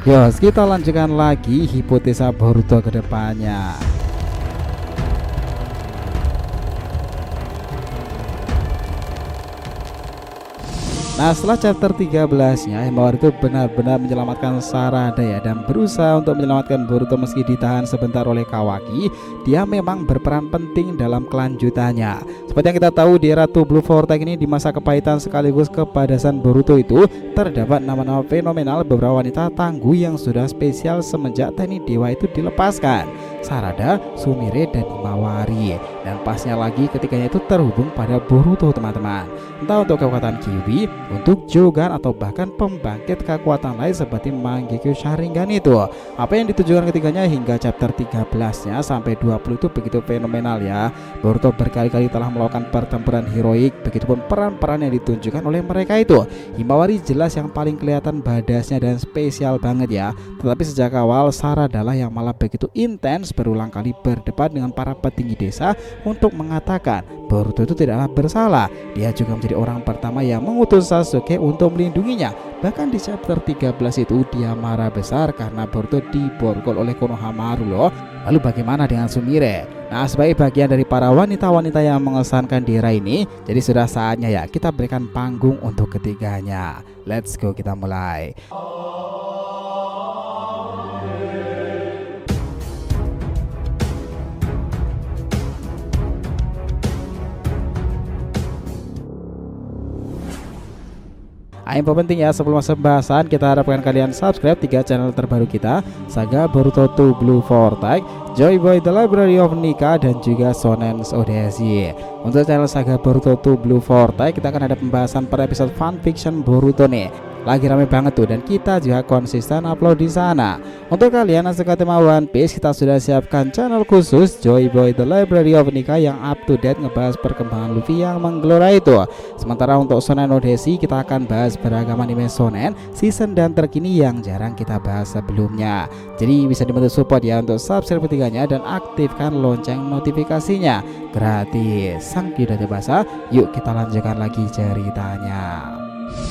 Yos, kita lanjutkan lagi hipotesa Boruto ke depannya. Nah, setelah chapter 13-nya, Himawari itu benar-benar menyelamatkan Sarada ya, dan berusaha untuk menyelamatkan Boruto meski ditahan sebentar oleh Kawaki. Dia memang berperan penting dalam kelanjutannya. Seperti yang kita tahu, di era Blue Vortex ini, di masa kepahitan sekaligus kepadasan Boruto itu, terdapat nama-nama fenomenal beberapa wanita tangguh yang sudah spesial semenjak teknik dewa itu dilepaskan. Sarada, Sumire, dan Himawari. Dan pasnya lagi ketiganya itu terhubung pada Boruto, teman-teman. Entah untuk kekuatan Kyuubi, untuk Jogan, atau bahkan pembangkit kekuatan lain seperti Mangekyo Sharingan itu. Apa yang ditujukan ketiganya hingga chapter 13-nya sampai 20 itu begitu fenomenal ya. Boruto berkali-kali telah melakukan pertempuran heroik, begitupun peran-peran yang ditunjukkan oleh mereka itu. Himawari jelas yang paling kelihatan badasnya dan spesial banget ya. Tetapi sejak awal Sarada lah yang malah begitu intens berulang kali berdebat dengan para petinggi desa untuk mengatakan Boruto itu tidaklah bersalah. Dia juga menjadi orang pertama yang mengutus Sasuke untuk melindunginya. Bahkan di chapter 13 itu dia marah besar karena Boruto diborgol oleh Konohamaru loh. Lalu bagaimana dengan Sumire? Nah, sebagai bagian dari para wanita-wanita yang mengesankan di era ini, jadi sudah saatnya ya kita berikan panggung untuk ketiganya. Let's go, kita mulai. Info penting ya, sebelum masuk pembahasan kita harapkan kalian subscribe 3 channel terbaru kita, Saga Boruto 2 Blue Vortex, Joy Boy The Library of Nika, dan juga Shonen's Odyssey. Untuk channel Saga Boruto 2 Blue Vortex kita akan ada pembahasan per episode fanfiction Boruto nih. Lagi rame banget tuh, dan kita juga konsisten upload di sana. Untuk kalian yang suka tema One Piece, kita sudah siapkan channel khusus Joy Boy The Library of Nika yang up to date ngebahas perkembangan Luffy yang menggelora itu. Sementara untuk Shonen Odyssey kita akan bahas beragam anime shonen season dan terkini yang jarang kita bahas sebelumnya. Jadi bisa dibantu support ya untuk subscribe ketiganya dan aktifkan lonceng notifikasinya gratis. Sang tidak dibahas, yuk kita lanjutkan lagi ceritanya.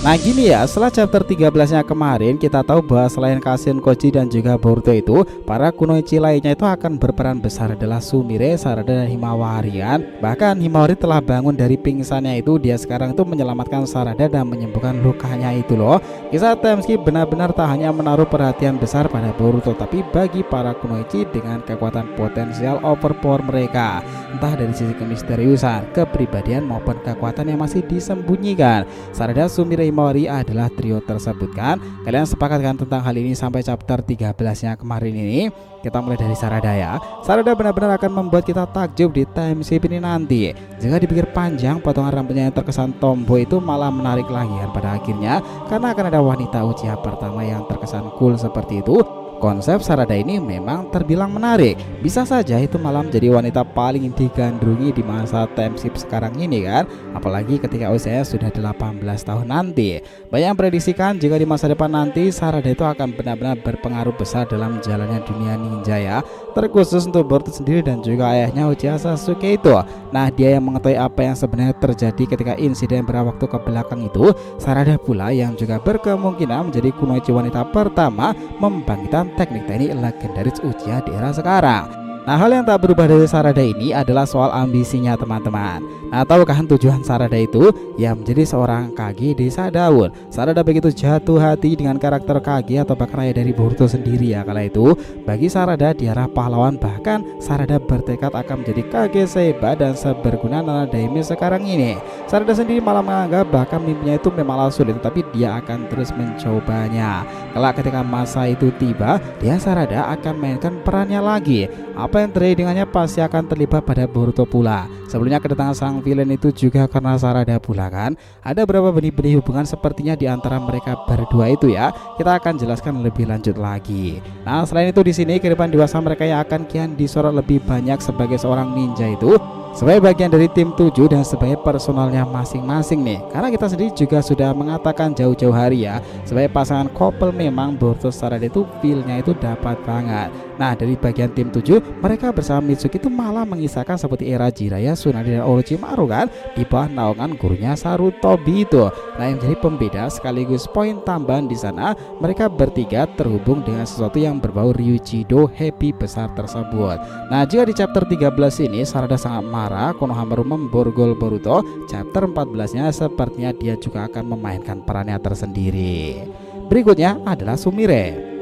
Nah gini ya, setelah chapter 13-nya kemarin kita tahu bahwa selain Kashin, Koji, dan juga Boruto itu, para kunoichi lainnya itu akan berperan besar adalah Sumire, Sarada, dan Himawari kan. Bahkan Himawari telah bangun dari pingsannya itu, dia sekarang itu menyelamatkan Sarada dan menyembuhkan lukanya itu loh. Kisah Timeskip benar-benar tak hanya menaruh perhatian besar pada Boruto, tapi bagi para kunoichi dengan kekuatan potensial overpower mereka, entah dari sisi kemisteriusan, kepribadian, maupun kekuatan yang masih disembunyikan. Sarada, Sumire, Himawari adalah trio tersebut kan. Kalian sepakat kan tentang hal ini sampai chapter 13-nya kemarin ini? Kita mulai dari Sarada ya. Sarada benar-benar akan membuat kita takjub di time skip ini nanti. Jika dipikir panjang, potongan rambutnya yang terkesan tomboy itu malah menarik lagi kan pada akhirnya, karena akan ada wanita usia pertama yang terkesan cool seperti itu. Konsep Sarada ini memang terbilang menarik. Bisa saja itu malah menjadi wanita paling digandrungi di masa time skip sekarang ini kan. Apalagi ketika usianya sudah 18 tahun nanti. Banyak yang prediksikan jika di masa depan nanti Sarada itu akan benar-benar berpengaruh besar dalam jalannya dunia ninja ya. Terkhusus untuk Boruto sendiri dan juga ayahnya Uchiha Sasuke itu. Nah dia yang mengetahui apa yang sebenarnya terjadi ketika insiden beberapa waktu ke belakang itu. Sarada pula yang juga berkemungkinan menjadi kunoichi wanita pertama membangkitkan teknik-teknik legendaris Uchiha di era sekarang. Nah hal yang tak berubah dari Sarada ini adalah soal ambisinya teman-teman. Nah tahukah tujuan Sarada itu? Ya menjadi seorang Kage desa daun. Sarada begitu jatuh hati dengan karakter Kage atau bahkan ayah dari Boruto sendiri ya. Kala itu bagi Sarada diarah pahlawan, bahkan Sarada bertekad akan menjadi Kage sehebat dan seberguna Nana Daime sekarang ini. Sarada sendiri malah menganggap bahkan mimpinya itu memanglah sulit, tapi dia akan terus mencobanya. Kelak ketika masa itu tiba, dia Sarada akan mainkan perannya lagi. Apa yang terjadi dengannya pasti akan terlibat pada Boruto pula. Sebelumnya kedatangan sang villain itu juga karena Sarada pula kan. Ada beberapa benih-benih hubungan sepertinya di antara mereka berdua itu ya. Kita akan jelaskan lebih lanjut lagi. Nah selain itu di sini kehidupan dewasa mereka yang akan kian disorot lebih banyak sebagai seorang ninja itu, sebagai bagian dari tim 7 dan sebagai personalnya masing-masing nih. Karena kita sendiri juga sudah mengatakan jauh-jauh hari ya, sebagai pasangan couple memang Boruto Sarada itu feel-nya itu dapat banget. Nah, dari bagian tim 7, mereka bersama Mitsuki itu malah mengisahkan seperti era Jiraiya, Tsunade dan Orochimaru kan, di bawah naungan gurunya Sarutobi itu. Nah, yang jadi pembeda sekaligus poin tambahan di sana, mereka bertiga terhubung dengan sesuatu yang berbau Ryuchido Happy besar tersebut. Nah, jika di chapter 13 ini Sarada sangat marah, Konohamaru memborgol Boruto, chapter 14-nya sepertinya dia juga akan memainkan perannya tersendiri. Berikutnya adalah Sumire.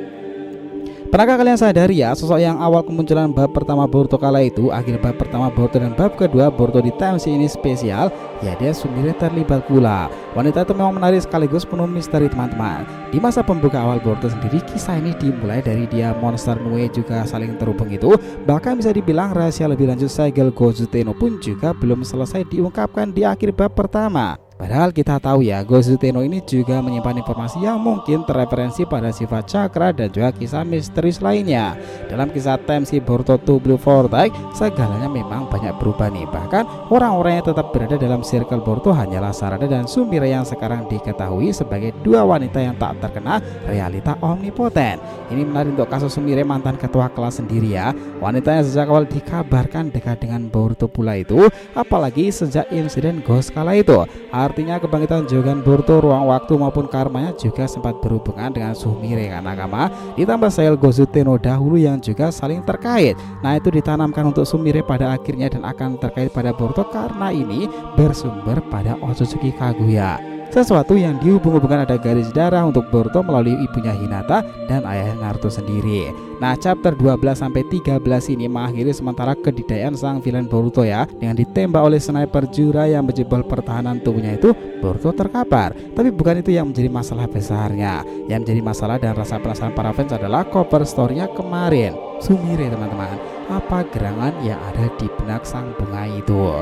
Pernahkah kalian sadari ya, sosok yang awal kemunculan bab pertama Boruto kala itu, akhir bab pertama Boruto dan bab kedua Boruto di TMC ini spesial, ya dia Sumire terlibat pula. Wanita itu memang menarik sekaligus penuh misteri teman-teman. Di masa pembuka awal Boruto sendiri, kisah ini dimulai dari dia monster Nue juga saling terhubung itu. Bahkan bisa dibilang rahasia lebih lanjut segel Gozu Tenno pun juga belum selesai diungkapkan di akhir bab pertama. Padahal kita tahu ya, Gozu Tenno ini juga menyimpan informasi yang mungkin terreferensi pada sifat cakra dan juga kisah misterius lainnya. Dalam kisah TMC Boruto 2 Blue Vortex, segalanya memang banyak berubah nih. Bahkan orang-orang yang tetap berada dalam circle Boruto hanyalah Sarada dan Sumire yang sekarang diketahui sebagai dua wanita yang tak terkena realita omnipoten. Ini menarik untuk kasus Sumire, mantan ketua kelas sendiri ya. Wanita yang sejak awal dikabarkan dekat dengan Boruto pula itu, apalagi sejak insiden Ghost kala itu. Artinya kebangkitan Jogan Boruto, ruang waktu maupun karmanya juga sempat berhubungan dengan Sumire kan nakama. Ditambah sel Gozu Tenno dahulu yang juga saling terkait. Nah, itu ditanamkan untuk Sumire pada akhirnya dan akan terkait pada Boruto karena ini bersumber pada Otsutsuki Kaguya. Sesuatu yang dihubung-hubungkan ada garis darah untuk Boruto melalui ibunya Hinata dan ayahnya Naruto sendiri. Nah, chapter 12-13 ini mengakhiri sementara kedikdayaan sang villain Boruto ya, dengan ditembak oleh sniper Jura yang menjebol pertahanan tubuhnya itu, Boruto terkapar. Tapi bukan itu yang menjadi masalah besarnya. Yang menjadi masalah dan rasa penasaran para fans adalah cover story-nya kemarin. Sumire teman-teman, apa gerangan yang ada di benak sang bunga itu?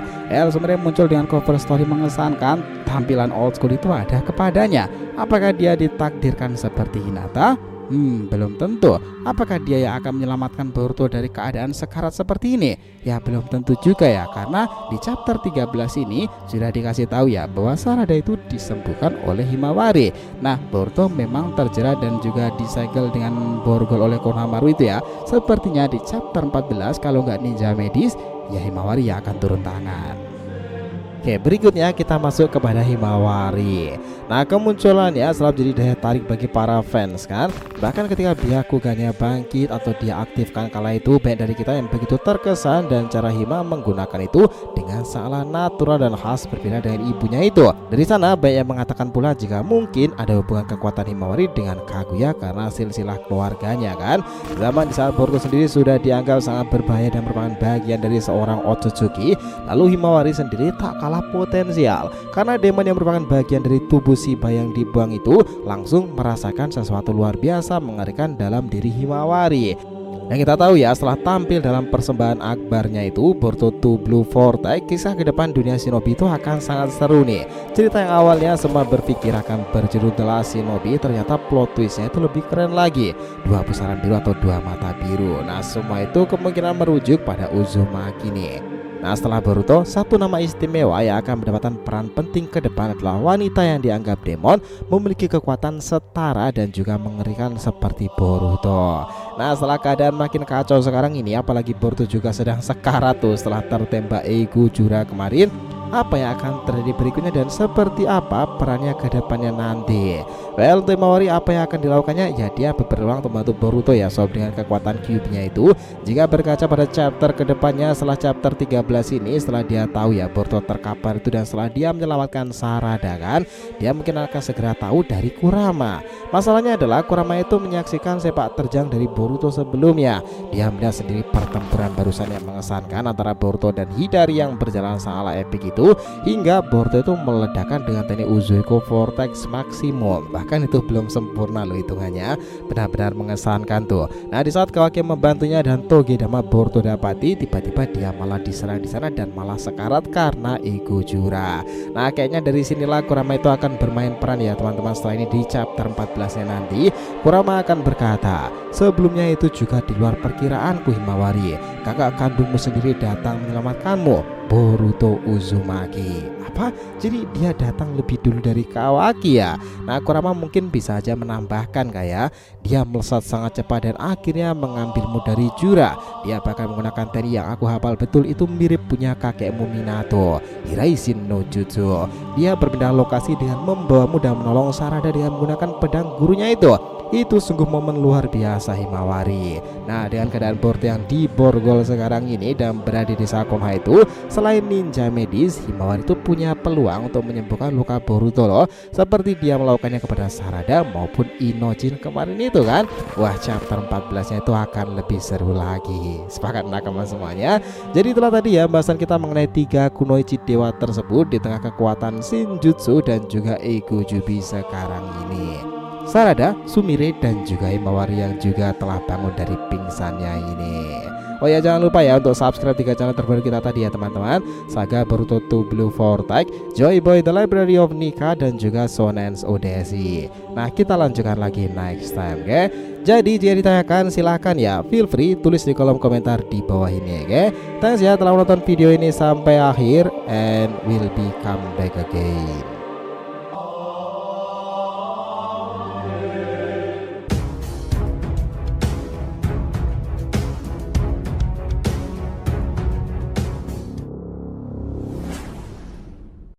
Sumire muncul dengan cover story mengesankan, tampilan old school itu ada kepadanya. Apakah dia ditakdirkan seperti Hinata? Belum tentu. Apakah dia yang akan menyelamatkan Boruto dari keadaan sekarat seperti ini? Ya belum tentu juga ya, karena di chapter 13 ini sudah dikasih tahu ya bahwa Sarada itu disembuhkan oleh Himawari. Nah, Boruto memang terjerat dan juga disegel dengan borgol oleh Konohamaru itu ya. Sepertinya di chapter 14 kalau nggak ninja medis, ya Himawari yang akan turun tangan. Oke, berikutnya kita masuk kepada Himawari. Nah, kemunculannya selalu jadi daya tarik bagi para fans kan. Bahkan ketika Byakugannya bangkit atau dia aktifkan kala itu, banyak dari kita yang begitu terkesan dan cara Hima menggunakan itu dengan sangat natural dan khas berbeda dengan ibunya itu. Dari sana banyak yang mengatakan pula jika mungkin ada hubungan kekuatan Himawari dengan Kaguya karena silsilah keluarganya kan. Zaman di saat Boruto sendiri sudah dianggap sangat berbahaya dan merupakan bagian dari seorang Otsutsuki, lalu Himawari sendiri tak kalah potensial karena demon yang merupakan bagian dari tubuh Shiba yang dibuang itu langsung merasakan sesuatu luar biasa mengerikan dalam diri Himawari. Yang kita tahu ya, setelah tampil dalam persembahan akbarnya itu Boruto 2 Blue Vortex, kisah ke depan dunia shinobi itu akan sangat seru nih. Cerita yang awalnya semua berpikir akan berjudul The Last Shinobi, ternyata plot twistnya itu lebih keren lagi. Dua pusaran biru atau dua mata biru. Nah, semua itu kemungkinan merujuk pada Uzumaki nih. Nah, setelah Boruto, satu nama istimewa yang akan mendapatkan peran penting ke depan adalah wanita yang dianggap demon, memiliki kekuatan setara dan juga mengerikan seperti Boruto. Nah, setelah keadaan makin kacau sekarang ini, apalagi Boruto juga sedang sekarat tuh setelah tertembak Eigo Jura kemarin. Apa yang akan terjadi berikutnya dan seperti apa perannya ke depannya nanti? Well, untuk Himawari apa yang akan dilakukannya? Ya, dia berulang membantu Boruto ya sob dengan kekuatan cube-nya itu. Jika berkaca pada chapter ke depannya setelah chapter 13 ini, setelah dia tahu ya Boruto terkapar itu dan setelah dia menyelamatkan Sarada kan, dia mungkin akan segera tahu dari Kurama. Masalahnya adalah Kurama itu menyaksikan sepak terjang dari Boruto sebelumnya. Dia melihat sendiri pertempuran barusan yang mengesankan antara Boruto dan Hidari yang berjalan sangatlah epic itu, hingga Boruto itu meledakkan dengan teknik Uzueko Vortex Maximum. Bahkan itu belum sempurna loh hitungannya, benar-benar mengesankan tuh. Nah, di saat Kawaki membantunya dan Togedama Boruto dapati, tiba-tiba dia malah diserang di sana dan malah sekarat karena Eigo Jura. Nah, kayaknya dari sinilah Kurama itu akan bermain peran ya teman-teman. Setelah ini di chapter 14-nya nanti Kurama akan berkata, sebelumnya itu juga di luar perkiraanku Himawari, kakak kandungmu sendiri datang menyelamatkanmu. Boruto Uzumaki. Apa? Jadi dia datang lebih dulu dari Kawaki ya. Nah, Kurama mungkin bisa aja menambahkan kayak dia melesat sangat cepat dan akhirnya mengambilmu dari Jura. Dia bahkan menggunakan teknik yang aku hafal betul, itu mirip punya kakekmu Minato, Hiraishin no Jutsu. Dia berpindah lokasi dengan membawamu dan menolong Sarada dengan menggunakan pedang gurunya itu. Itu sungguh momen luar biasa Himawari. Nah, dengan keadaan Boruto yang diborgol sekarang ini dan berada di desa Konoha itu, selain ninja medis, Himawari itu punya peluang untuk menyembuhkan luka Boruto loh, seperti dia melakukannya kepada Sarada maupun Inojin kemarin itu kan. Wah, chapter 14 nya itu akan lebih seru lagi. Sepakat nakama semuanya. Jadi itulah tadi ya bahasan kita mengenai 3 kunoichi dewa tersebut di tengah kekuatan Shinjutsu dan juga Ego Jubi sekarang ini. Sarada, Sumire, dan juga Himawari yang juga telah bangun dari pingsannya ini. Oh ya, jangan lupa ya untuk subscribe 3 channel terbaru kita tadi ya teman-teman. Saga Boruto 2 Blue Vortex, Joy Boy The Library of Nika, dan juga Shonen's Odyssey. Nah, kita lanjutkan lagi next time, oke? Jadi jika ditanyakan silahkan ya, feel free tulis di kolom komentar di bawah ini, oke? Thanks ya telah menonton video ini sampai akhir, and we'll be come back again.